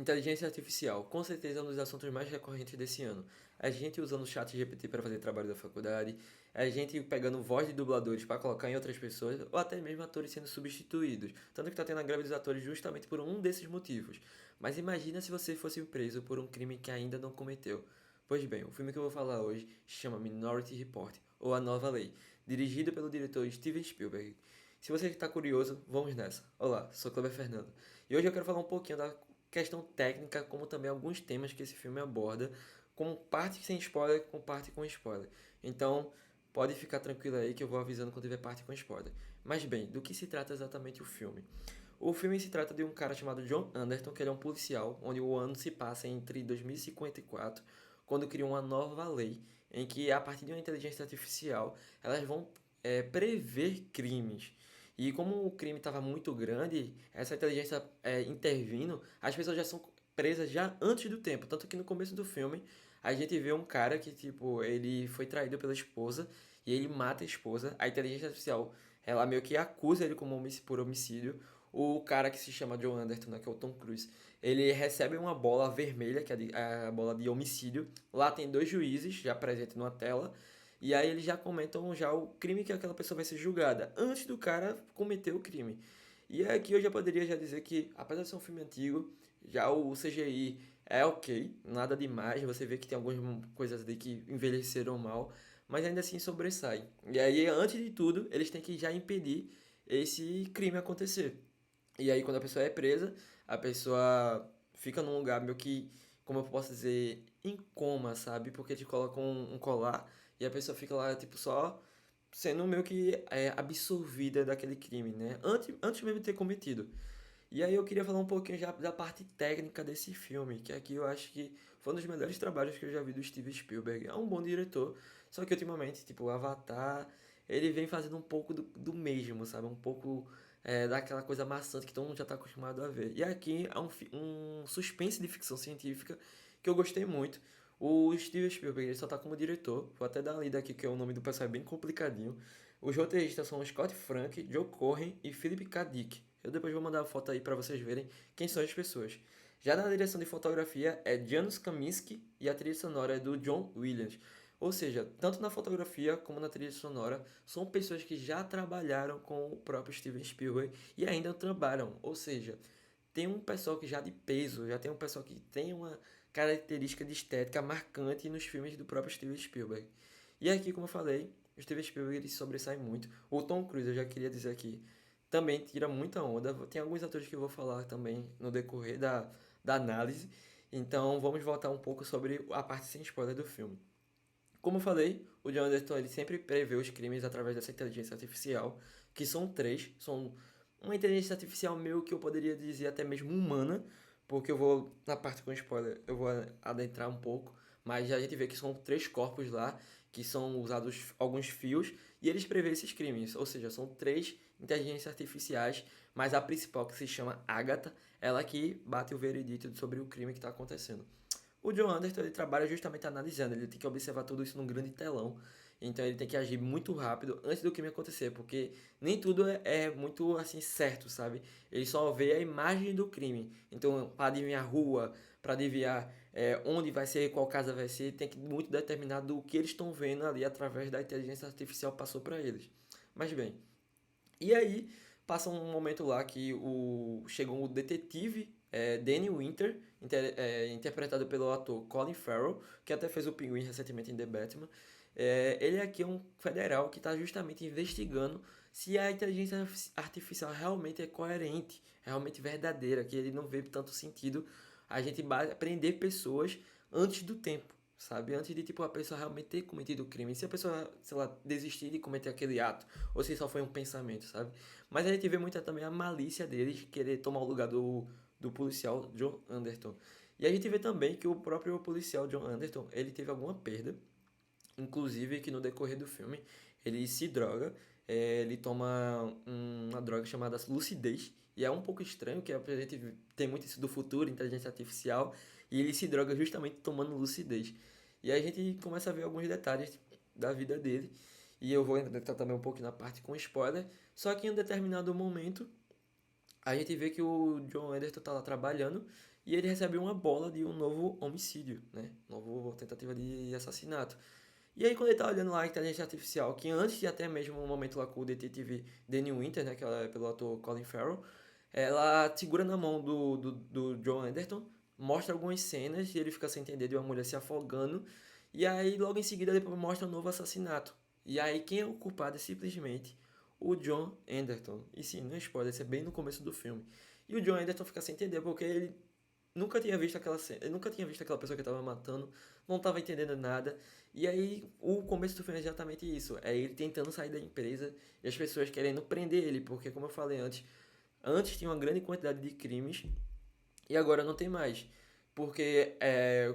Inteligência artificial, com certeza é um dos assuntos mais recorrentes desse ano. A gente usando o chat GPT para fazer trabalho da faculdade, a gente pegando voz de dubladores para colocar em outras pessoas, ou até mesmo atores sendo substituídos. Tanto que está tendo a greve dos atores justamente por um desses motivos. Mas imagina se você fosse preso por um crime que ainda não cometeu. Pois bem, o filme que eu vou falar hoje chama Minority Report, ou A Nova Lei, dirigido pelo diretor Steven Spielberg. Se você está curioso, vamos nessa. Olá, sou Cleber Fernando. E hoje eu quero falar um pouquinho da questão técnica, como também alguns temas que esse filme aborda, com parte sem spoiler, com parte com spoiler. Então, pode ficar tranquilo aí que eu vou avisando quando tiver parte com spoiler. Mas bem, do que se trata exatamente o filme? O filme se trata de um cara chamado John Anderton, que ele é um policial, onde o ano se passa entre 2054, quando criou uma nova lei, em que a partir de uma inteligência artificial, elas vão prever crimes. E como o crime estava muito grande, essa inteligência intervindo, as pessoas já são presas já antes do tempo. Tanto que no começo do filme, a gente vê um cara que, tipo, ele foi traído pela esposa e ele mata a esposa. A inteligência artificial, ela meio que acusa ele como por homicídio. O cara que se chama John Anderton, né, que é o Tom Cruise, ele recebe uma bola vermelha, que é a bola de homicídio. Lá tem dois juízes já presentes numa tela. E aí eles já comentam já o crime que aquela pessoa vai ser julgada, antes do cara cometer o crime. E aqui eu já poderia já dizer que, apesar de ser um filme antigo, já o CGI é ok, nada demais, você vê que tem algumas coisas ali que envelheceram mal, mas ainda assim sobressai. E aí, antes de tudo, eles têm que já impedir esse crime acontecer. E aí, quando a pessoa é presa, a pessoa fica num lugar meio que, como eu posso dizer, em coma, sabe? Porque te colocam um colar e a pessoa fica lá, tipo, só sendo meio que absorvida daquele crime, né? Antes mesmo de ter cometido. E aí eu queria falar um pouquinho já da parte técnica desse filme, que aqui eu acho que foi um dos melhores trabalhos que eu já vi do Steven Spielberg. É um bom diretor, só que ultimamente, tipo, o Avatar, ele vem fazendo um pouco do mesmo, sabe? Um pouco daquela coisa maçante que todo mundo já está acostumado a ver. E aqui é um suspense de ficção científica que eu gostei muito. O Steven Spielberg ele só tá como diretor, vou até dar uma lida aqui que o nome do pessoal é bem complicadinho. Os roteiristas são Scott Frank, Joe Cohen e Philip K. Dick. Eu depois vou mandar a foto aí para vocês verem quem são as pessoas. Já na direção de fotografia é Janusz Kaminski e a trilha sonora é do John Williams. Ou seja, tanto na fotografia como na trilha sonora, são pessoas que já trabalharam com o próprio Steven Spielberg e ainda trabalham. Ou seja, tem um pessoal que já de peso, já tem um pessoal que tem uma característica de estética marcante nos filmes do próprio Steven Spielberg. E aqui, como eu falei, o Steven Spielberg ele sobressai muito. O Tom Cruise, eu já queria dizer aqui, também tira muita onda. Tem alguns atores que eu vou falar também no decorrer da análise. Então vamos voltar um pouco sobre a parte sem spoiler do filme. Como eu falei, o John Anderton ele sempre prevê os crimes através dessa inteligência artificial, que são três, são uma inteligência artificial meio que eu poderia dizer até mesmo humana, porque eu vou, na parte com spoiler, eu vou adentrar um pouco, mas a gente vê que são três corpos lá, que são usados alguns fios, e eles prevêem esses crimes, ou seja, são três inteligências artificiais, mas a principal, que se chama Agatha, ela que bate o veredito sobre o crime que está acontecendo. O John Anderton ele trabalha justamente analisando, ele tem que observar tudo isso num grande telão. Então ele tem que agir muito rápido antes do crime acontecer, porque nem tudo é muito assim certo, sabe? Ele só vê a imagem do crime. Então, para adivinhar a rua, para adivinhar onde vai ser, qual casa vai ser, tem que muito determinar do que eles estão vendo ali através da inteligência artificial passou para eles. Mas bem, e aí, passa um momento lá que chegou o detetive Danny Winter, interpretado pelo ator Colin Farrell, que até fez o Pinguim recentemente em The Batman. Ele aqui é um federal que está justamente investigando se a inteligência artificial realmente é coerente, realmente verdadeira, que ele não vê tanto sentido a gente prender pessoas antes do tempo, sabe? Antes de, tipo, a pessoa realmente ter cometido o crime. Se a pessoa, sei lá, desistir de cometer aquele ato, ou se só foi um pensamento, sabe? Mas a gente vê muito também a malícia deles querer tomar o lugar do policial John Anderton. E a gente vê também que o próprio policial John Anderton, ele teve alguma perda, inclusive que no decorrer do filme ele se droga, ele toma uma droga chamada lucidez, e é um pouco estranho que a gente tem muito isso do futuro, inteligência artificial, e ele se droga justamente tomando lucidez. E aí a gente começa a ver alguns detalhes da vida dele, e eu vou entrar também um pouco na parte com spoiler, só que em um determinado momento a gente vê que o John Anderton tá lá trabalhando e ele recebe uma bola de um novo homicídio, né? Novo tentativa de assassinato. E aí, quando ele tá olhando lá a inteligência artificial, que antes de até mesmo o momento lá com o detetive Danny Winter, né, que ela é pelo ator Colin Farrell, ela segura na mão do John Anderton, mostra algumas cenas e ele fica sem entender de uma mulher se afogando, e aí logo em seguida depois mostra um novo assassinato. E aí quem é o culpado é simplesmente o John Anderton. E sim, não é spoiler, isso é bem no começo do filme. E o John Anderton fica sem entender porque ele nunca tinha visto aquela cena, ele nunca tinha visto aquela pessoa que estava matando, não estava entendendo nada. E aí o começo do filme é exatamente isso, é ele tentando sair da empresa e as pessoas querendo prender ele, porque como eu falei antes tinha uma grande quantidade de crimes e agora não tem mais. Porque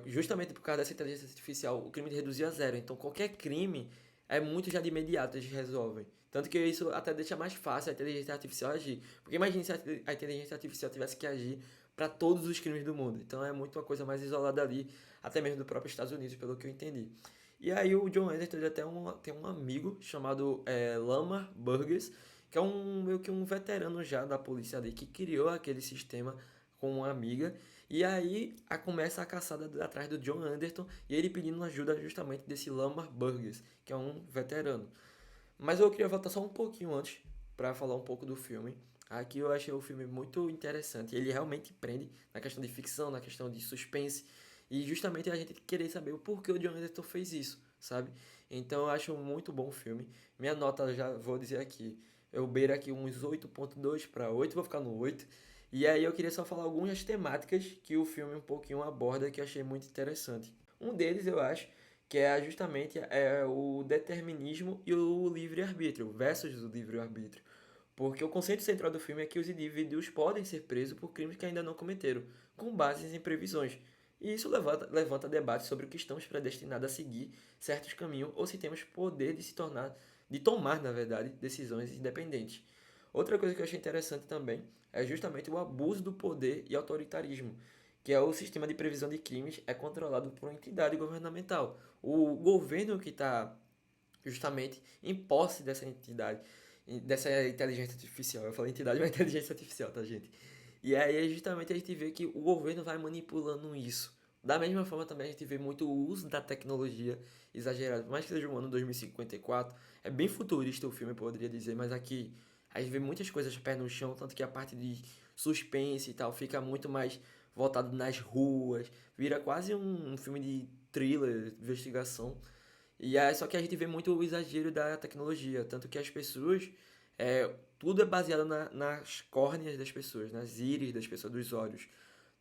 justamente por causa dessa inteligência artificial, o crime reduziu a zero. Então qualquer crime é muito já de imediato, eles resolvem. Tanto que isso até deixa mais fácil a inteligência artificial agir. Porque imagine se a inteligência artificial tivesse que agir para todos os crimes do mundo. Então é muito uma coisa mais isolada ali, até mesmo do próprio Estados Unidos, pelo que eu entendi. E aí o John Anderson ele até tem um amigo chamado Lamar Burgess, que é meio que um veterano já da polícia ali, que criou aquele sistema com uma amiga. E aí começa a caçada atrás do John Anderton e ele pedindo ajuda justamente desse Lamar Burgess, que é um veterano. Mas eu queria voltar só um pouquinho antes para falar um pouco do filme. Aqui eu achei o filme muito interessante. Ele realmente prende na questão de ficção, na questão de suspense. E justamente a gente querer saber o porquê o John Anderton fez isso, sabe? Então eu acho muito bom o filme. Minha nota, já vou dizer aqui, eu beiro aqui uns 8.2 para 8, vou ficar no 8. E aí eu queria só falar algumas temáticas que o filme um pouquinho aborda que eu achei muito interessante. Um deles eu acho que é justamente o determinismo e o livre-arbítrio, versus o livre-arbítrio. Porque o conceito central do filme é que os indivíduos podem ser presos por crimes que ainda não cometeram, com bases em previsões. E isso levanta debates sobre o que estamos predestinados a seguir certos caminhos ou se temos poder de tomar, na verdade, decisões independentes. Outra coisa que eu achei interessante também é justamente o abuso do poder e autoritarismo, que é o sistema de previsão de crimes é controlado por uma entidade governamental. O governo que está justamente em posse dessa entidade, dessa inteligência artificial. Eu falei entidade, mas é inteligência artificial, tá, gente? E aí justamente a gente vê que o governo vai manipulando isso. Da mesma forma também a gente vê muito o uso da tecnologia exagerado. Por mais que seja um ano 2054, é bem futurista o filme, eu poderia dizer, mas aqui a gente vê muitas coisas pé no chão, tanto que a parte de suspense e tal fica muito mais voltado nas ruas, vira quase um filme de thriller, investigação. E aí, só que a gente vê muito o exagero da tecnologia, tanto que as pessoas, tudo é baseado nas córneas das pessoas, nas íris das pessoas, dos olhos.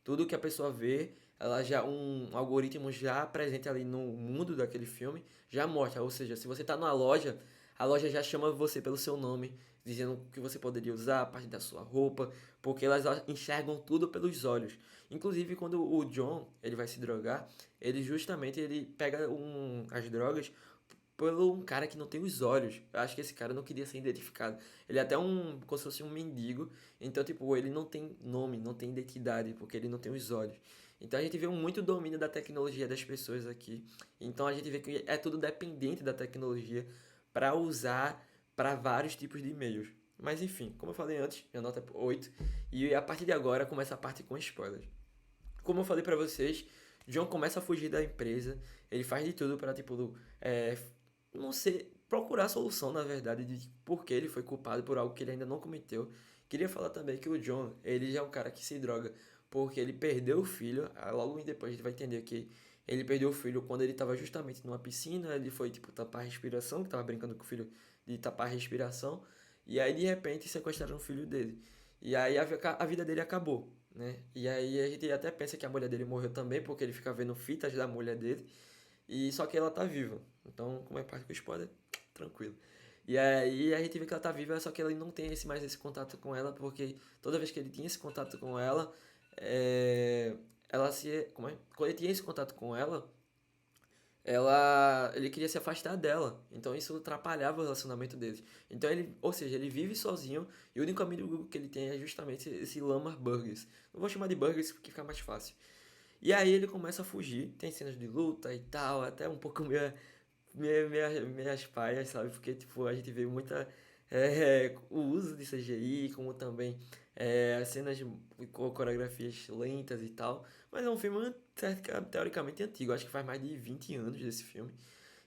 Tudo que a pessoa vê, ela já um algoritmo já presente ali no mundo daquele filme já mostra, ou seja, se você está numa loja, a loja já chama você pelo seu nome, dizendo o que você poderia usar, a parte da sua roupa, porque elas enxergam tudo pelos olhos. Inclusive quando o John, ele vai se drogar, ele pega as drogas pelo um cara que não tem os olhos. Eu acho que esse cara não queria ser identificado. Ele é até como se fosse um mendigo. Então, tipo, ele não tem nome, não tem identidade, porque ele não tem os olhos. Então a gente vê muito domínio da tecnologia das pessoas aqui. Então a gente vê que é tudo dependente da tecnologia para usar para vários tipos de meios. Mas enfim, como eu falei antes, minha nota é 8. E a partir de agora começa a parte com spoilers. Como eu falei pra vocês, John começa a fugir da empresa. Ele faz de tudo pra, tipo, não sei, procurar solução, na verdade, de por que ele foi culpado por algo que ele ainda não cometeu. Queria falar também que o John, ele já é um cara que se droga porque ele perdeu o filho. Logo depois a gente vai entender que ele perdeu o filho quando ele estava justamente numa piscina. Ele foi, tipo, tapar a respiração, que estava brincando com o filho de tapar a respiração. E aí, de repente, sequestraram o filho dele. E aí a vida dele acabou, né? E aí a gente até pensa que a mulher dele morreu também, porque ele fica vendo fitas da mulher dele. E só que ela tá viva. Então, como é parte com spoiler, tranquilo. E aí a gente vê que ela tá viva, só que ele não tem mais esse contato com ela, porque toda vez que ele tinha esse contato com ela, ela se. Como é? Quando ele tinha esse contato com ela, ele queria se afastar dela. Então isso atrapalhava o relacionamento deles. Então ele, ou seja, ele vive sozinho e o único amigo que ele tem é justamente esse Lamar Burgess. Não vou chamar de Burgess porque fica mais fácil. E aí ele começa a fugir, tem cenas de luta e tal, até um pouco meias paias, sabe? Porque tipo, a gente vê muita o uso de CGI, como também as cenas com coreografias lentas e tal. Mas é um filme teoricamente antigo, acho que faz mais de 20 anos desse filme.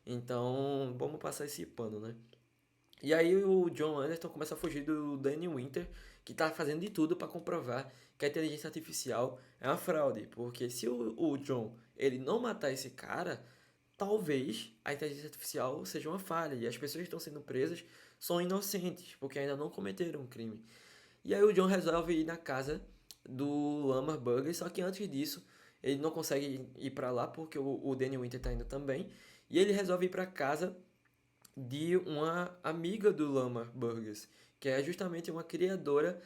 Então, vamos passar esse pano, né? E aí o John Anderson começa a fugir do Danny Winter, que tá fazendo de tudo para comprovar que a inteligência artificial é uma fraude. Porque se o John ele não matar esse cara, talvez a inteligência artificial seja uma falha. E as pessoas que estão sendo presas são inocentes, porque ainda não cometeram um crime. E aí o John resolve ir na casa do Lamar Burger, só que antes disso ele não consegue ir para lá porque o Danny Winter tá indo também. E ele resolve ir para casa de uma amiga do Lamar Burgers, que é justamente uma criadora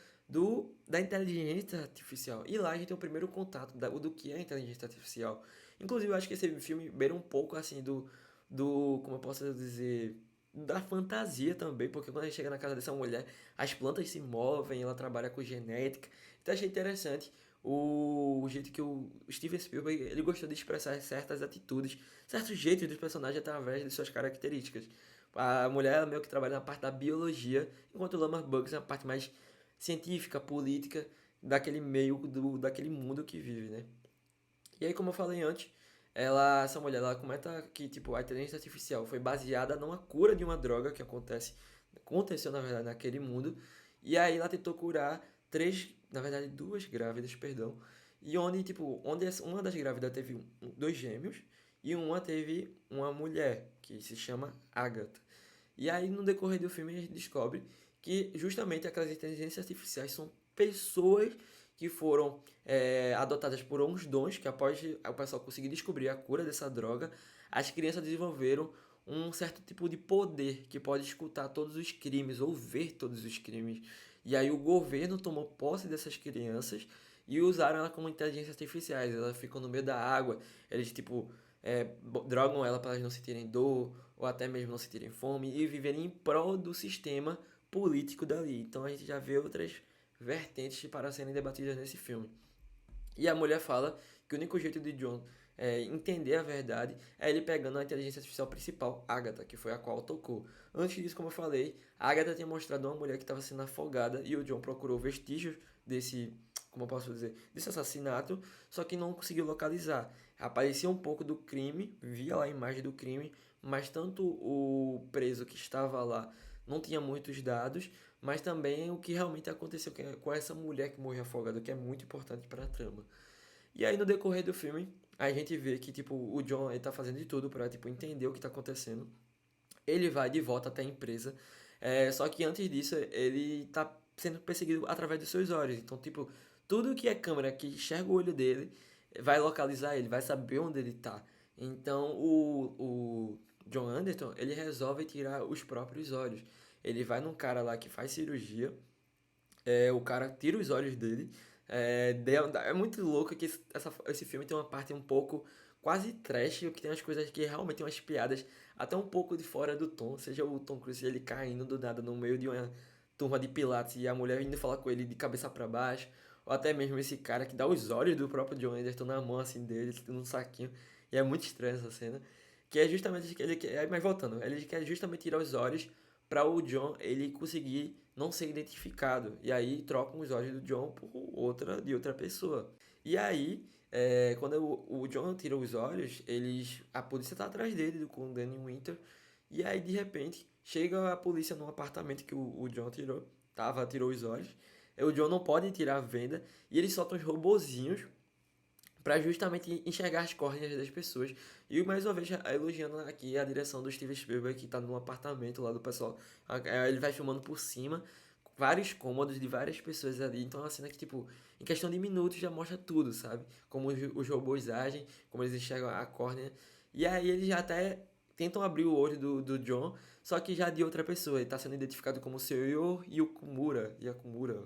da inteligência artificial. E lá a gente tem o primeiro contato do que é inteligência artificial. Inclusive, eu acho que esse filme beira um pouco assim como eu posso dizer, da fantasia também, porque quando a gente chega na casa dessa mulher, as plantas se movem, ela trabalha com genética. Então achei interessante o jeito que o Steven Spielberg ele gostou de expressar certas atitudes, certos jeitos dos personagens através de suas características. A mulher ela meio que trabalha na parte da biologia, enquanto o Lamar Bugs é a parte mais científica, política, daquele meio, daquele mundo que vive, né? E aí, como eu falei antes, essa mulher, ela comenta que, tipo, a inteligência artificial foi baseada numa cura de uma droga que aconteceu, na verdade, naquele mundo. E aí ela tentou curar na verdade, duas grávidas, perdão. E onde, tipo, uma das grávidas teve dois gêmeos e uma teve uma mulher, que se chama Agatha. E aí, no decorrer do filme, a gente descobre que justamente aquelas inteligências artificiais são pessoas que foram adotadas por uns dons, que após o pessoal conseguir descobrir a cura dessa droga, as crianças desenvolveram um certo tipo de poder que pode escutar todos os crimes ou ver todos os crimes. E aí o governo tomou posse dessas crianças e usaram ela como inteligências artificiais. Elas ficam no meio da água, eles tipo drogam ela para elas não sentirem dor ou até mesmo não sentirem fome e viverem em prol do sistema político dali. Então a gente já vê outras vertentes para serem debatidas nesse filme. E a mulher fala que o único jeito de John entender a verdade é ele pegando a inteligência artificial principal, Agatha, que foi a qual tocou. Antes disso, como eu falei, a Agatha tinha mostrado uma mulher que estava sendo afogada e o John procurou vestígios desse, como eu posso dizer, desse assassinato, só que não conseguiu localizar. Aparecia um pouco do crime, via lá a imagem do crime, mas tanto o preso que estava lá não tinha muitos dados, mas também o que realmente aconteceu com essa mulher que morreu afogada, que é muito importante para a trama. E aí no decorrer do filme, a gente vê que tipo o John ele tá fazendo de tudo para tipo entender o que tá acontecendo. Ele vai de volta até a empresa, só que antes disso ele tá sendo perseguido através dos seus olhos. Então tipo tudo que é câmera que enxerga o olho dele vai localizar ele, vai saber onde ele tá. Então o John Anderson ele resolve tirar os próprios olhos. Ele vai num cara lá que faz cirurgia, o cara tira os olhos dele. É muito louco que esse filme tem uma parte um pouco quase trash, que tem umas coisas que realmente tem umas piadas até um pouco de fora do tom. Seja o Tom Cruise ele caindo do nada no meio de uma turma de pilates e a mulher indo falar com ele de cabeça para baixo. Ou até mesmo esse cara que dá os olhos do próprio John Anderson na mão assim dele, num saquinho. E é muito estranha essa cena. Que é justamente que ele quer. Mas voltando, ele quer justamente tirar os olhos para o John ele conseguir não ser identificado. E aí trocam os olhos do John por outra pessoa. E aí, quando o John tira os olhos, a polícia tá atrás dele com o Danny Winter. E aí, de repente, chega a polícia num apartamento que o John tirou os olhos. O John não pode tirar a venda e eles soltam os robozinhos para justamente enxergar as córneas das pessoas. E mais uma vez elogiando aqui a direção do Steven Spielberg, que tá num apartamento lá do pessoal. Ele vai filmando por cima, vários cômodos de várias pessoas ali. Então é uma cena que, tipo, em questão de minutos já mostra tudo, sabe? Como os robôs agem, como eles enxergam a córnea. E aí eles já até tentam abrir o olho do John, só que já de outra pessoa. Ele tá sendo identificado como Seiyo Yakumura,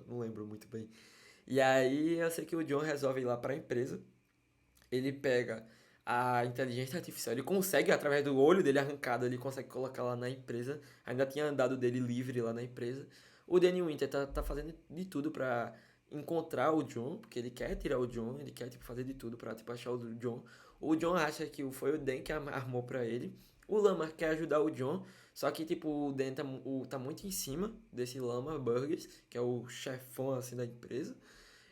não lembro muito bem. E aí eu sei que o John resolve ir lá para a empresa, ele pega a inteligência artificial, ele consegue, através do olho dele arrancado, ele consegue colocar lá na empresa. Ainda tinha andado dele livre lá na empresa. O Danny Winter tá fazendo de tudo pra encontrar o John, porque ele quer tirar o John, ele quer tipo, fazer de tudo pra tipo, achar o John. O John acha que foi o Dan que armou pra ele. O Lama quer ajudar o John, só que, tipo, o Dan tá muito em cima desse Lama Burgers, que é o chefão, assim, da empresa.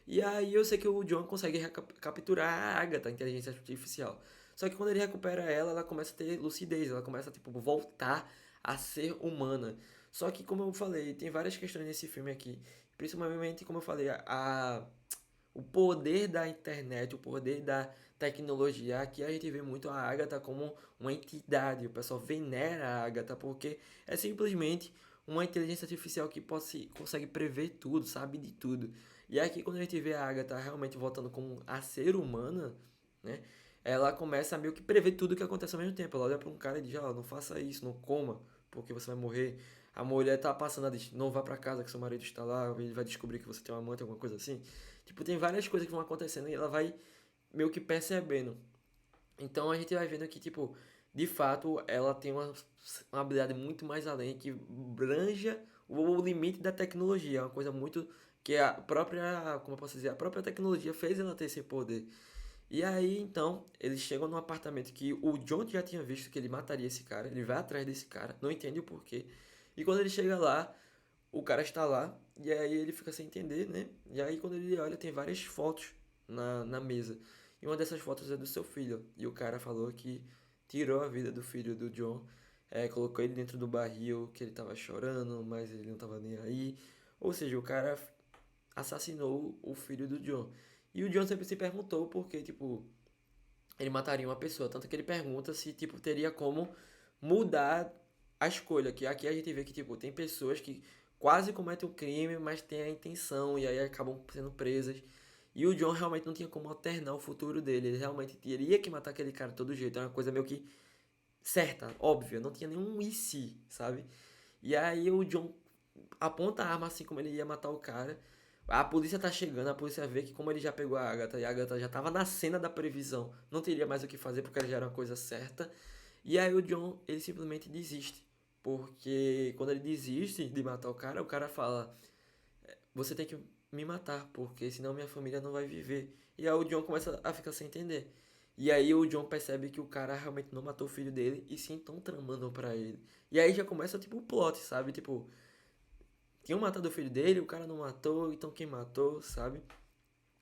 E aí eu sei que o John consegue capturar a Agatha, a inteligência artificial. Só que quando ele recupera ela, ela começa a ter lucidez, ela começa a, tipo, voltar a ser humana. Só que, como eu falei, tem várias questões nesse filme aqui. Principalmente, como eu falei, o poder da internet, o poder da tecnologia. Aqui a gente vê muito a Agatha como uma entidade. O pessoal venera a Agatha porque é simplesmente uma inteligência artificial que consegue prever tudo, sabe de tudo. E aqui quando a gente vê a Agatha realmente voltando como a ser humana, né? Ela começa a meio que prever tudo que acontece ao mesmo tempo. Ela olha para um cara e diz, ó, não faça isso, não coma, porque você vai morrer. A mulher tá passando, ela diz, não vá para casa que seu marido está lá, ele vai descobrir que você tem uma amante, alguma coisa assim. Tipo, tem várias coisas que vão acontecendo e ela vai meio que percebendo. Então a gente vai vendo que, tipo, de fato, ela tem uma habilidade muito mais além, que branja o limite da tecnologia. É uma coisa muito que a própria, como eu posso dizer, a própria tecnologia fez ela ter esse poder. E aí, então, eles chegam num apartamento que o John já tinha visto que ele mataria esse cara. Ele vai atrás desse cara, não entende o porquê. E quando ele chega lá, o cara está lá, e aí ele fica sem entender, né? E aí quando ele olha, tem várias fotos na mesa. E uma dessas fotos é do seu filho. E o cara falou que tirou a vida do filho do John, colocou ele dentro do barril, que ele tava chorando, mas ele não tava nem aí. Ou seja, o cara assassinou o filho do John. E o John sempre se perguntou por que, tipo, ele mataria uma pessoa. Tanto que ele pergunta se, tipo, teria como mudar a escolha. Que aqui a gente vê que, tipo, tem pessoas que quase cometem o crime, mas têm a intenção e aí acabam sendo presas. E o John realmente não tinha como alternar o futuro dele. Ele realmente teria que matar aquele cara de todo jeito. É uma coisa meio que certa, óbvia. Não tinha nenhum e se, sabe? E aí o John aponta a arma assim como ele ia matar o cara. A polícia tá chegando, a polícia vê que como ele já pegou a Agatha e a Agatha já tava na cena da previsão, não teria mais o que fazer porque já era uma coisa certa. E aí o John, ele simplesmente desiste. Porque quando ele desiste de matar o cara fala: você tem que me matar, porque senão minha família não vai viver. E aí o John começa a ficar sem entender. E aí o John percebe que o cara realmente não matou o filho dele e sim estão tramando pra ele. E aí já começa tipo o plot, sabe? Tipo, tinham matado o filho dele, o cara não matou, então quem matou, sabe?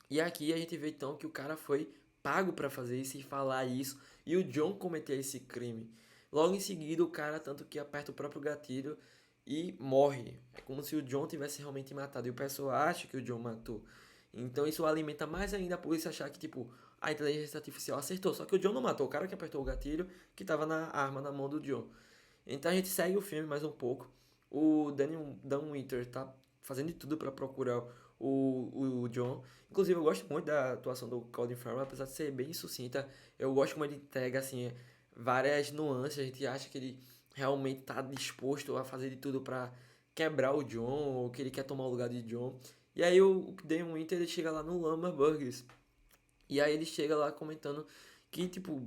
E aqui a gente vê então que o cara foi pago pra fazer isso e falar isso, e o John cometeu esse crime. Logo em seguida, o cara tanto que aperta o próprio gatilho e morre. É como se o John tivesse realmente matado, e o pessoal acha que o John matou. Então isso alimenta mais ainda a polícia achar que, tipo, a inteligência artificial acertou. Só que o John não matou, o cara que apertou o gatilho, que tava na arma na mão do John. Então a gente segue o filme mais um pouco. O Dan Winter tá fazendo de tudo para procurar o John. Inclusive, eu gosto muito da atuação do Colin Farrell, apesar de ser bem sucinta. Eu gosto como ele entrega, assim, várias nuances. A gente acha que ele realmente tá disposto a fazer de tudo para quebrar o John, ou que ele quer tomar o lugar de John. E aí o Dan Winter, ele chega lá no Lama Burgers. E aí ele chega lá comentando que, tipo,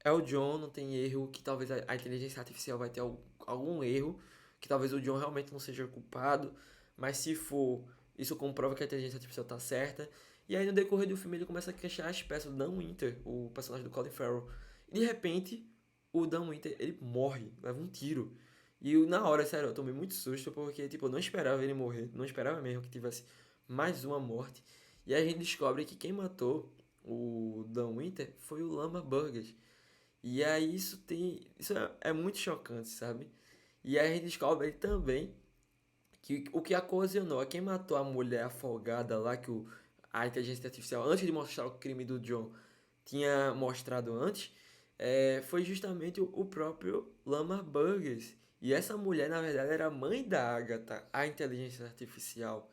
é o John, não tem erro, que talvez a inteligência artificial vai ter algum erro, que talvez o John realmente não seja culpado, mas se for, isso comprova que a inteligência artificial tá certa. E aí no decorrer do filme ele começa a questionar as peças do Dan Winter, o personagem do Colin Farrell. E de repente, o Dan Winter, ele morre, leva um tiro. E na hora, sério, eu tomei muito susto, porque tipo, eu não esperava ele morrer, não esperava mesmo que tivesse mais uma morte. E aí a gente descobre que quem matou o Dan Winter foi o Lama Burgers. E aí isso é muito chocante, sabe? E aí a gente descobre também que o que ocasionou, quem matou a mulher afogada lá, a inteligência artificial, antes de mostrar o crime do John, tinha mostrado antes, foi justamente o próprio Lama Burgers. E essa mulher, na verdade, era a mãe da Agatha, a inteligência artificial.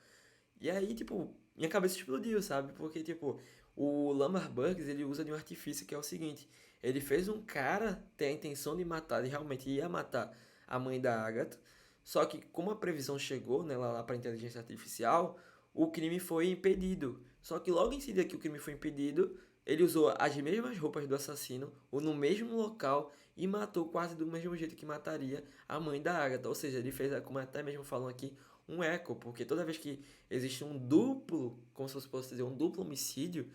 E aí, tipo, minha cabeça explodiu, sabe? Porque, tipo, o Lamar Burks, ele usa de um artifício que é o seguinte. Ele fez um cara ter a intenção de matar, ele realmente ia matar a mãe da Agatha. Só que, como a previsão chegou, né, lá para a inteligência artificial, o crime foi impedido. Só que logo em seguida que o crime foi impedido, ele usou as mesmas roupas do assassino, ou no mesmo local, e matou quase do mesmo jeito que mataria a mãe da Agatha. Ou seja, ele fez, como até mesmo falam aqui, um eco, porque toda vez que existe um duplo, como se fosse dizer, um duplo homicídio,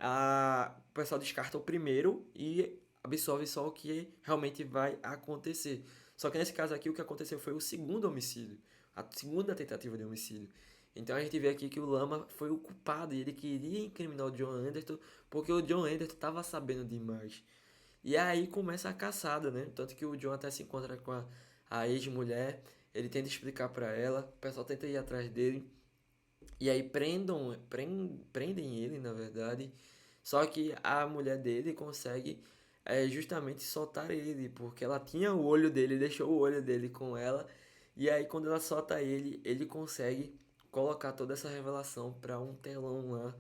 o pessoal descarta o primeiro e absolve só o que realmente vai acontecer. Só que nesse caso aqui, o que aconteceu foi o segundo homicídio, a segunda tentativa de homicídio. Então a gente vê aqui que o Lama foi o culpado e ele queria incriminar o John Anderton porque o John Anderton estava sabendo demais. E aí começa a caçada, né? Tanto que o John até se encontra com a ex-mulher, ele tenta explicar pra ela, o pessoal tenta ir atrás dele, e aí prendem ele, na verdade. Só que a mulher dele consegue justamente soltar ele, porque ela tinha o olho dele, deixou o olho dele com ela. E aí quando ela solta ele, ele consegue colocar toda essa revelação para um telão lá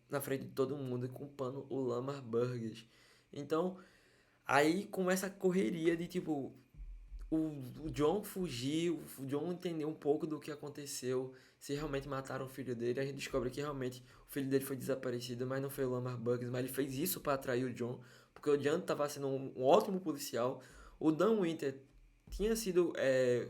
na frente de todo mundo, culpando o Lamar Burgess. Então, aí começa a correria de tipo, o John fugiu, o John entendeu um pouco do que aconteceu, se realmente mataram o filho dele. A gente descobre que realmente o filho dele foi desaparecido, mas não foi o Lamar Burgess, mas ele fez isso para atrair o John, porque o John estava sendo um ótimo policial. O Dan Winter tinha sido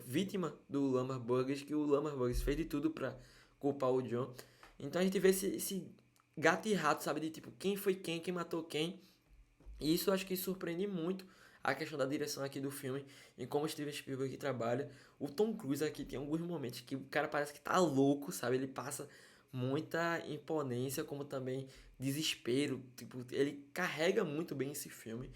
vítima do Lamar Burgess, que o Lamar Burgess fez de tudo para culpar o John. Então a gente vê esse gato e rato, sabe, de tipo, quem foi quem matou quem. E isso eu acho que surpreende muito a questão da direção aqui do filme e como o Steven Spielberg trabalha. O Tom Cruise aqui tem alguns momentos que o cara parece que tá louco, sabe? Ele passa muita imponência, como também desespero. Tipo, ele carrega muito bem esse filme.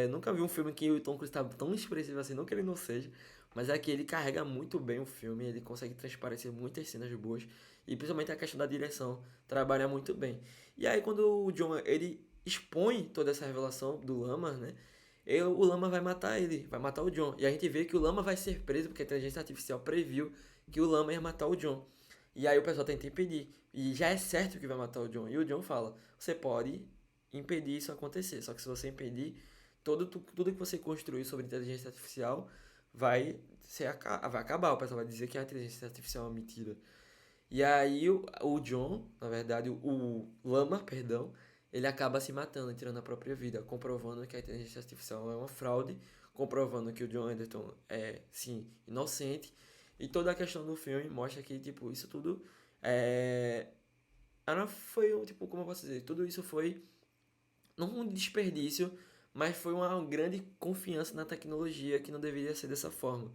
Nunca vi um filme que o Tom Cruise tá tão expressivo assim, não que ele não seja, mas é que ele carrega muito bem o filme, ele consegue transparecer muitas cenas boas e principalmente a questão da direção trabalha muito bem. E aí quando o John ele expõe toda essa revelação do Lama, né? O Lama vai matar ele, vai matar o John. E a gente vê que o Lama vai ser preso porque a inteligência artificial previu que o Lama ia matar o John. E aí o pessoal tenta impedir. E já é certo que vai matar o John. E o John fala: você pode impedir isso acontecer. Só que se você impedir, tudo que você construiu sobre inteligência artificial vai acabar. O pessoal vai dizer que a inteligência artificial é uma mentira. E aí o John, na verdade, o Lama, perdão, ele acaba se matando, tirando a própria vida, comprovando que a inteligência artificial é uma fraude, comprovando que o John Anderton é, sim, inocente. E toda a questão do filme mostra que, tipo, isso tudo foi, tipo, como eu posso dizer, tudo isso foi não um desperdício, mas foi uma grande confiança na tecnologia que não deveria ser dessa forma.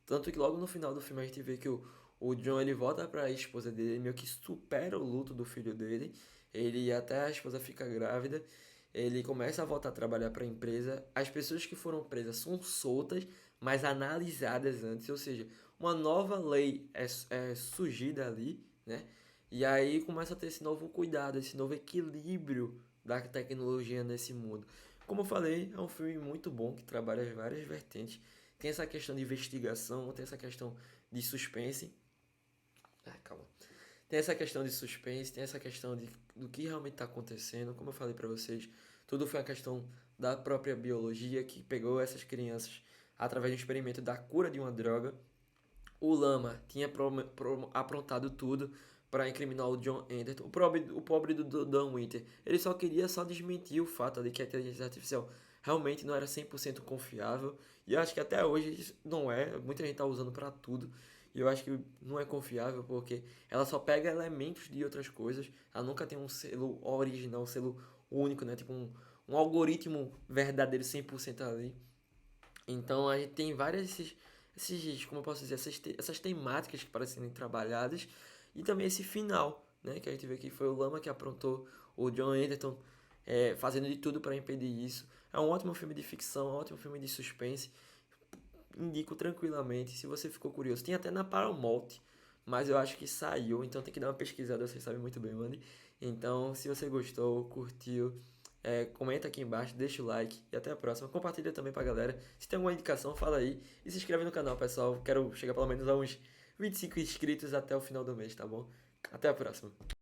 Tanto que logo no final do filme a gente vê que o John ele volta para a esposa dele, ele meio que supera o luto do filho dele, ele até a esposa fica grávida, ele começa a voltar a trabalhar para a empresa. As pessoas que foram presas são soltas, mas analisadas antes, ou seja, uma nova lei é surgida ali, né? E aí começa a ter esse novo cuidado, esse novo equilíbrio da tecnologia nesse mundo. Como eu falei, é um filme muito bom que trabalha as várias vertentes. Tem essa questão de investigação, tem essa questão de suspense. Calma. Tem essa questão de suspense, tem essa questão do que realmente está acontecendo. Como eu falei para vocês, tudo foi uma questão da própria biologia que pegou essas crianças através do experimento da cura de uma droga. O Lama tinha aprontado tudo para incriminar o John Anderton. O pobre do Dan Winter, ele só queria desmentir o fato de que a inteligência artificial realmente não era 100% confiável. E eu acho que até hoje não é. Muita gente está usando para tudo. E eu acho que não é confiável porque ela só pega elementos de outras coisas. Ela nunca tem um selo original, um selo único, né? Tipo um algoritmo verdadeiro 100% ali. Então a gente tem várias como eu posso dizer, essas temáticas que parecem serem trabalhadas e também esse final, né, que a gente vê que foi o Lama que aprontou, o John Anderton fazendo de tudo para impedir isso. É um ótimo filme de ficção, um ótimo filme de suspense, indico tranquilamente, se você ficou curioso. Tem até na Paramount, mas eu acho que saiu, então tem que dar uma pesquisada, você sabe muito bem onde. Então, se você gostou, curtiu, comenta aqui embaixo, deixa o like e até a próxima. Compartilha também pra galera. Se tem alguma indicação, fala aí. E se inscreve no canal, pessoal. Quero chegar pelo menos a uns 25 inscritos até o final do mês, tá bom? Até a próxima.